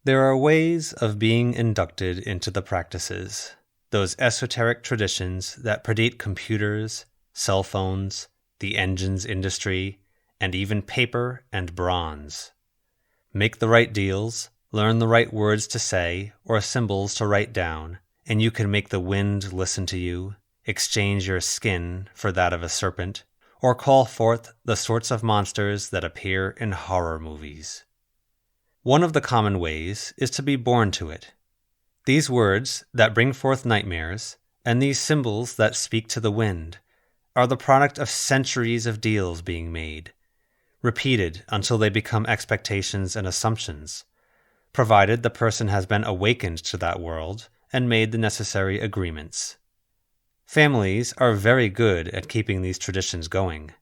There are ways of being inducted into the practices, those esoteric traditions that predate computers, cell phones, the engines industry, and even paper and bronze. Make the right deals, learn the right words to say or symbols to write down, and you can make the wind listen to you, exchange your skin for that of a serpent, or call forth the sorts of monsters that appear in horror movies. One of the common ways is to be born to it. These words that bring forth nightmares, and these symbols that speak to the wind, are the product of centuries of deals being made, repeated until they become expectations and assumptions, provided the person has been awakened to that world and made the necessary agreements. Families are very good at keeping these traditions going,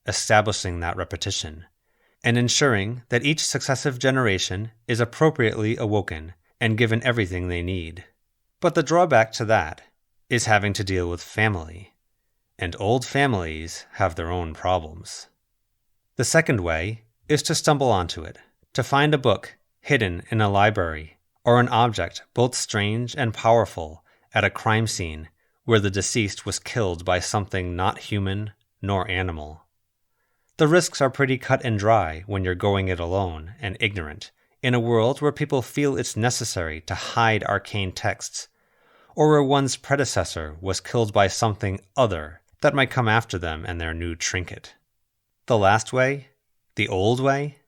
establishing that repetition, and ensuring that each successive generation is appropriately awoken and given everything they need. But the drawback to that is having to deal with family, and old families have their own problems. The second way is to stumble onto it, to find a book hidden in a library, or an object both strange and powerful at a crime scene where the deceased was killed by something not human nor animal. The risks are pretty cut and dry when you're going it alone and ignorant, in a world where people feel it's necessary to hide arcane texts, or where one's predecessor was killed by something other that might come after them and their new trinket. The last way, the old way,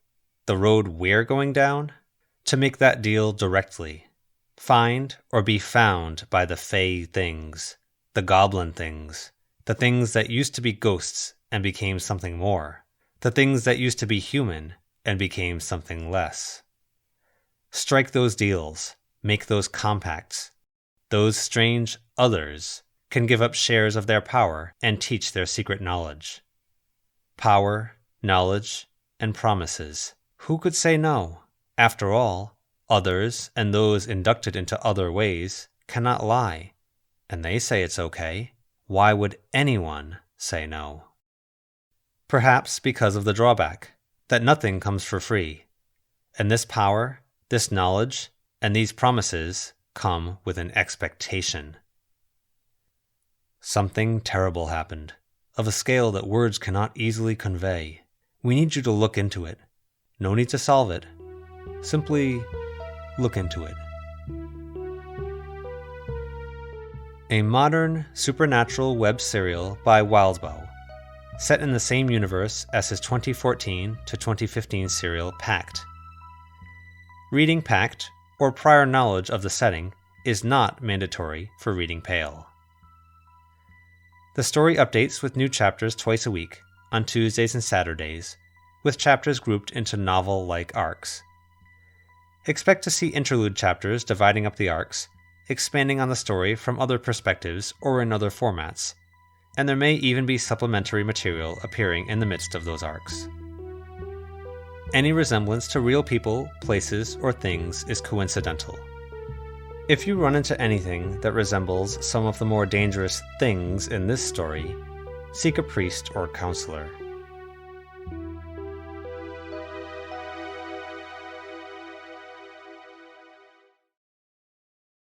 the road we're going down, to make that deal directly. Find or be found by the fey things, the goblin things, the things that used to be ghosts and became something more, the things that used to be human and became something less. Strike those deals, make those compacts. Those strange others can give up shares of their power and teach their secret knowledge. Power, knowledge, and promises. Who could say no? After all, others and those inducted into other ways cannot lie, and they say it's okay. Why would anyone say no? Perhaps because of the drawback, that nothing comes for free, and this power, this knowledge, and these promises come with an expectation. Something terrible happened, of a scale that words cannot easily convey. We need you to look into it. No need to solve it. Simply look into it. A modern supernatural web serial by Wildbow, set in the same universe as his 2014 to 2015 serial Pact. Reading Pact, or prior knowledge of the setting, is not mandatory for reading Pale. The story updates with new chapters twice a week, on Tuesdays and Saturdays, with chapters grouped into novel-like arcs. Expect to see interlude chapters dividing up the arcs, expanding on the story from other perspectives or in other formats, and there may even be supplementary material appearing in the midst of those arcs. Any resemblance to real people, places, or things is coincidental. If you run into anything that resembles some of the more dangerous things in this story, seek a priest or counselor.